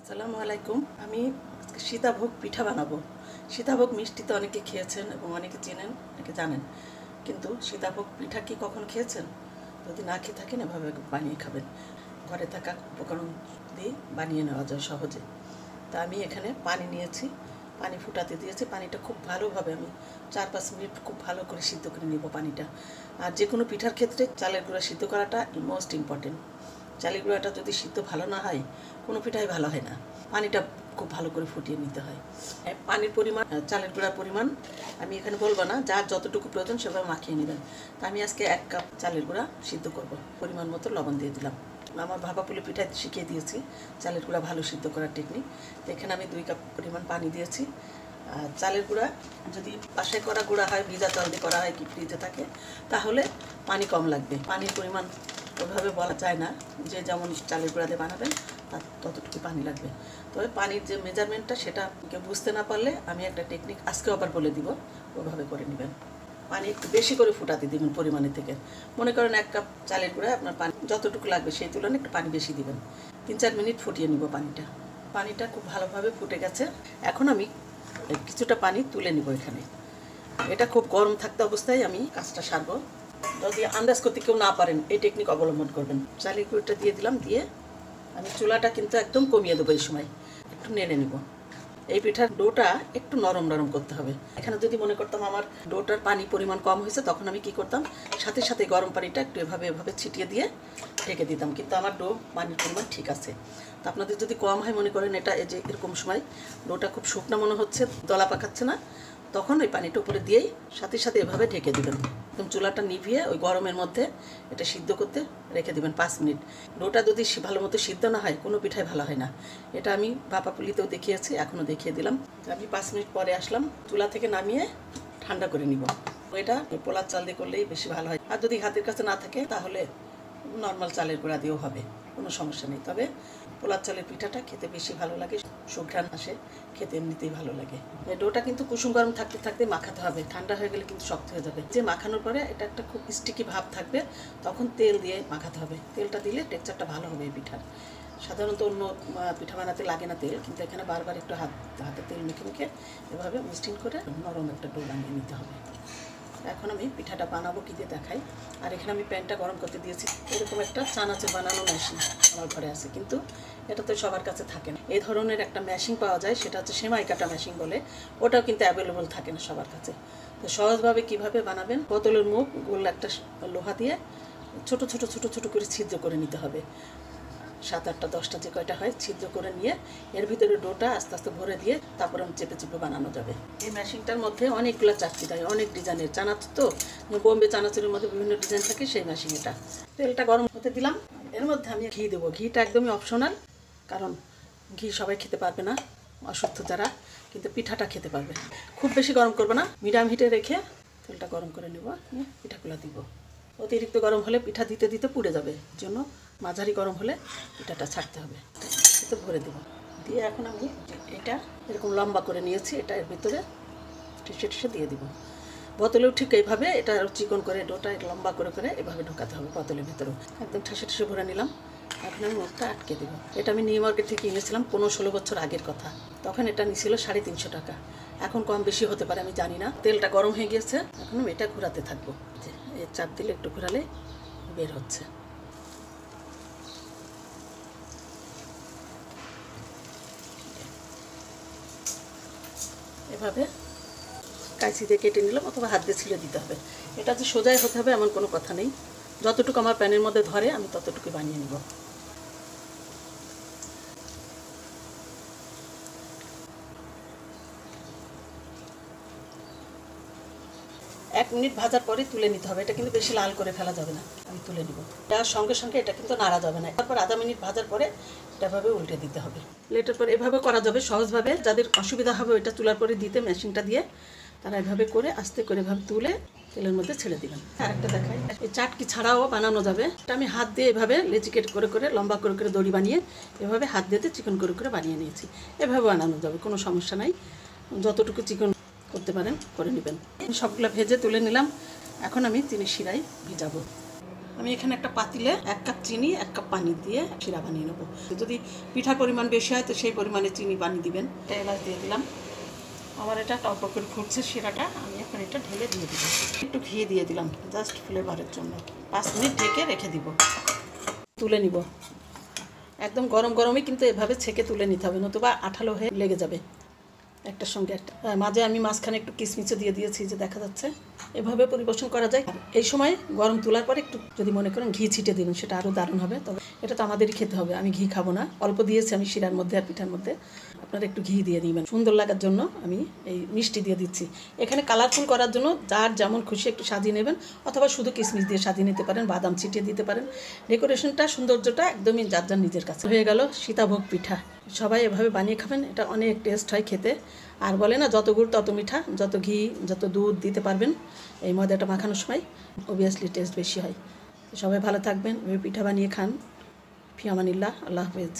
আসসালামু আলাইকুম। আমি আজকে সীতাভোগ পিঠা বানাবো। সীতাভোগ মিষ্টি তো অনেকে খেয়েছেন এবং অনেকে চেনেন, অনেকে জানেন, কিন্তু সীতাভোগ পিঠা কি কখনো খেয়েছেন? যদি না খেয়ে থাকেন এভাবে বানিয়ে খাবেন। ঘরে থাকা উপকরণ দিয়ে বানিয়ে নেওয়া যায় সহজে। তা আমি এখানে পানি নিয়েছি, পানি ফুটাতে দিয়েছি। পানিটা খুব ভালোভাবে আমি 4-5 মিনিট খুব ভালো করে সিদ্ধ করে নেব পানিটা। আর যে কোনো পিঠার ক্ষেত্রে চালের গুঁড়া সিদ্ধ করাটা মোস্ট ইম্পর্টেন্ট। চালের গুঁড়াটা যদি সিদ্ধ ভালো না হয় কোনো পিঠাই ভালো হয় না। পানিটা খুব ভালো করে ফুটিয়ে নিতে হয়। পানির পরিমাণ, চালের গুঁড়ার পরিমাণ আমি এখানে বলবো না, যার যতটুকু প্রয়োজন সেভাবে মাখিয়ে নেবেন। তা আমি আজকে 1 কাপ চালের গুঁড়া সিদ্ধ করব। পরিমাণ মতো লবণ দিয়ে দিলাম। আমার ভাপাপুলি পিঠা শিখিয়ে দিয়েছি চালের গুঁড়া ভালো সিদ্ধ করার টেকনিক। তো এখানে আমি 2 কাপ পরিমাণ পানি দিয়েছি। চালের গুঁড়া যদি বাসায় করা গুঁড়া হয়, ভিজা চাল দিয়ে করা হয়, কি ফ্রিজে থাকে, তাহলে পানি কম লাগবে। পানির পরিমাণ ওইভাবে বলা যায় না, যে যেমন চালের গুঁড়া দিয়ে বানাবেন তার ততটুকু পানি লাগবে। তবে পানির যে মেজারমেন্টটা সেটা কেউ বুঝতে না পারলে আমি একটা টেকনিক আজকে আবার বলে দিব, ওইভাবে করে নেবেন। পানি একটু বেশি করে ফুটাতে দিবেন পরিমাণের থেকে। মনে করেন 1 কাপ চালের গুঁড়া, আপনার পানি যতটুকু লাগবে সেই তুলনায় একটু পানি বেশি দিবেন। 3-4 মিনিট ফুটিয়ে নিব পানিটা। পানিটা খুব ভালোভাবে ফুটে গেছে। এখন আমি কিছুটা পানি তুলে নিব এখানে। এটা খুব গরম থাকতে অবস্থায় আমি কাজটা সারবো। যদি আন্দাজ করতে কেউ না পারেন এই টেকনিক অবলম্বন করবেন। চালের গুঁড়োটা দিয়ে দিলাম, দিয়ে আমি চুলাটা কিন্তু একদম কমিয়ে দেবো। এই সময় একটু নেড়ে নিব। এই পিঠার ডোটা একটু নরম নরম করতে হবে। এখানে যদি মনে করতাম আমার ডোটার পানি পরিমাণ কম হয়েছে, তখন আমি কি করতাম, সাথে সাথে গরম পানিটা একটু এভাবে এভাবে ছিটিয়ে দিয়ে ঢেকে দিতাম। কিন্তু আমার ডো পানির পরিমাণ ঠিক আছে। তো আপনাদের যদি কম হয়, মনে করেন এটা এই যে এরকম সময় ডোটা খুব শুকনো মনে হচ্ছে, দলা পাকাচ্ছে না, তখন ওই পানিটা উপরে দিয়েই সাথে সাথে এভাবে ঢেকে দেবেন। একদম চুলাটা নিভিয়ে ওই গরমের মধ্যে এটা সিদ্ধ করতে রেখে দেবেন 5 মিনিট। ডোটা যদি ভালো মতো সিদ্ধ না হয় কোনো পিঠাই ভালো হয় না। এটা আমি ভাপাপুলিতেও দেখিয়েছি, এখনও দেখিয়ে দিলাম। আমি 5 মিনিট পরে আসলাম, চুলা থেকে নামিয়ে ঠান্ডা করে নিব। এটা পোলার চাল দিয়ে করলেই বেশি ভালো হয়। আর যদি হাতের কাছে না থাকে তাহলে নর্মাল চালের গুঁড়া দিয়েও হবে, কোনো সমস্যা নেই। তবে পোলার চালের পিঠাটা খেতে বেশি ভালো লাগে, সুঘ্রাণ আসে, খেতে এমনিতেই ভালো লাগে। এই ডোটা কিন্তু কুসুম গরম থাকতে থাকতে মাখাতে হবে, ঠান্ডা হয়ে গেলে কিন্তু শক্ত হয়ে যাবে। যে মাখানোর পরে এটা একটা খুব স্টিকি ভাব থাকবে, তখন তেল দিয়ে মাখাতে হবে। তেলটা দিলে টেক্সচারটা ভালো হবে এই পিঠার। সাধারণত অন্য পিঠা বানাতে লাগে না তেল, কিন্তু এখানে বারবার একটু হাতে তেল মেখে মেখে এভাবে মিক্সিং করে নরম একটা ডো বানিয়ে নিতে হবে। এখন আমি পিঠাটা বানাবো কী দিয়ে দেখাই। আর এখানে আমি প্যানটা গরম করতে দিয়েছি। এরকম একটা চানাচুর বানানো মেশিন আমার ঘরে আছে, কিন্তু এটা তো সবার কাছে থাকে না। এই ধরনের একটা মেশিন পাওয়া যায়, সেটা হচ্ছে সেমাই কাটা মেশিন বলে। ওটাও কিন্তু অ্যাভেলেবল থাকে না সবার কাছে। তো সহজভাবে কীভাবে বানাবেন, বোতলের মুখ গোল একটা লোহা দিয়ে ছোট ছোট ছোট ছোট করে ছিদ্র করে নিতে হবে। 7-8টা 10টা যে কয়টা হয় ছিদ্র করে নিয়ে এর ভিতরে ডোটা আস্তে আস্তে ভরে দিয়ে তারপরে চেপে চেপে বানানো যাবে। এই মেশিনটার মধ্যে অনেকগুলো চাকতি দেয়, অনেক ডিজাইনের। চানাচুর তো বোম্বে চানাচুরের মধ্যে বিভিন্ন ডিজাইন থাকে, সেই মেশিন এটা। তেলটা গরম হতে দিলাম, এর মধ্যে আমি ঘি দেবো। ঘিটা একদমই অপশনাল, কারণ ঘি সবাই খেতে পারবে না, অসুস্থ যারা, কিন্তু পিঠাটা খেতে পারবে। খুব বেশি গরম করবে না, মিডিয়াম হিটে রেখে তেলটা গরম করে নেব, পিঠাগুলো দিব। অতিরিক্ত গরম হলে পিঠা দিতে দিতে পুড়ে যাবে, জন্য মাঝারি গরম হলে পিঠাটা ছাড়তে হবে। এতে ভরে দেবো, দিয়ে এখন আমি এটা এরকম লম্বা করে নিয়েছি, এটা এর ভিতরে টিসে টিসে দিয়ে দিব। বোতলেও ঠিক এইভাবে এটা চিকন করে ডোটা লম্বা করে করে এভাবে ঢোকাতে হবে বোতলের ভিতরেও। একদম ঠেসে ঠেসে ভরে নিলাম। এখন আমি মুখটা আটকে দেবো। এটা আমি নিউ মার্কেট থেকে কিনেছিলাম 15-16 বছর আগের কথা। তখন এটা নিয়েছিল 350 টাকা। এখন কম বেশি হতে পারে, আমি জানি না। তেলটা গরম হয়ে গিয়েছে, এখন আমি এটা ঘোরাতে থাকবো। এই চাপ দিলে একটু ঘোরালে বের হচ্ছে। এভাবে কাঁচি দিয়ে কেটে নিলাম, অথবা হাত দিয়ে ছিলে দিতে হবে। এটা যে সোজাই হতে হবে এমন কোনো কথা নেই। যতটুকু আমার প্যানের মধ্যে ধরে আমি ততটুকু বানিয়ে নিব। 1 মিনিট ভাজার পরে তুলে নিতে হবে। এটা কিন্তু বেশি লাল করে ফেলা যাবে না। আমি তুলে নিব। তার সঙ্গে সঙ্গে এটা কিন্তু নাড়া যাবে না। তারপর আধা মিনিট ভাজার পরে এভাবে উল্টে দিতে হবে। প্লেটের পরে এভাবে করা যাবে সহজভাবে। যাদের অসুবিধা হবে ওইটা চুলার পরে দিতে, মেশিনটা দিয়ে, তারা এভাবে করে আস্তে করে এভাবে তুলে তেলের মধ্যে ছেড়ে দেবেন। আরেকটা দেখাই, এই চাটকি ছাড়াও বানানো যাবে। এটা আমি হাত দিয়ে এভাবে লেচিকেট করে করে লম্বা করে করে দড়ি বানিয়ে এভাবে হাত দিয়ে চিকন করে করে বানিয়ে নিয়েছি। এভাবে বানানো যাবে, কোনো সমস্যা নাই। যতটুকু চিকন করতে পারেন করে নেবেন। সবগুলো ভেজে তুলে নিলাম। এখন আমি চিনি শিরায় ভিজাবো। আমি এখানে একটা পাতিলে 1 কাপ চিনি 1 কাপ পানি দিয়ে শিরা বানিয়ে নেবো। যদি পিঠার পরিমাণ বেশি হয় তো সেই পরিমাণে চিনি পানি দিবেন। এলাচ দিয়ে দিলাম। আমার এটা টক করে ফুটছে শিরাটা, আমি এখন এটা ঢেলে দিয়ে দিব। একটু ঘি দিয়ে দিলাম জাস্ট ফ্লেভারের জন্য। 5 মিনিট ঢেকে রেখে দিব। তুলে নিব। একদম গরম গরমই কিন্তু এভাবে ছেঁকে তুলে নিতে হবে, নতুবা আঠালো হয়ে লেগে যাবে একটার সঙ্গে একটা। মাঝে আমি মাঝখানে একটু কিশমিশও দিয়ে দিয়েছি, যে দেখা যাচ্ছে। এভাবে পরিবেশন করা যায়। এই সময় গরম তোলার পরে একটু যদি মনে করেন ঘি ছিটে দিবেন, সেটা আরও দারুণ হবে। তবে এটা তো আমাদেরই খেতে হবে, আমি ঘি খাবো না, অল্প দিয়েছি আমি শিরার মধ্যে আর পিঠার মধ্যে। আপনারা একটু ঘি দিয়ে দিবেন, সুন্দর লাগার জন্য আমি এই মিষ্টি দিয়ে দিচ্ছি। এখানে কালারফুল করার জন্য যার যেমন খুশি একটু সাজিয়ে নেবেন, অথবা শুধু কিশমিশ দিয়ে সাজিয়ে নিতে পারেন, বাদাম ছিটিয়ে দিতে পারেন। ডেকোরেশনটা সৌন্দর্যটা একদমই যার যার নিজের কাছে। হয়ে গেল সীতাভোগ পিঠা। সবাই এভাবে বানিয়ে খাবেন, এটা অনেক টেস্ট হয় খেতে। আর বলে না, যত গুড় তত মিঠা, যত ঘি যত দুধ দিতে পারবেন এই ময়দাটা মাখানোর সময়, অবভিয়াসলি টেস্ট বেশি হয়। সবাই ভালো থাকবেন, পিঠা বানিয়ে খান। ফি আমানিল্লাহ, আল্লাহ হাফেজ।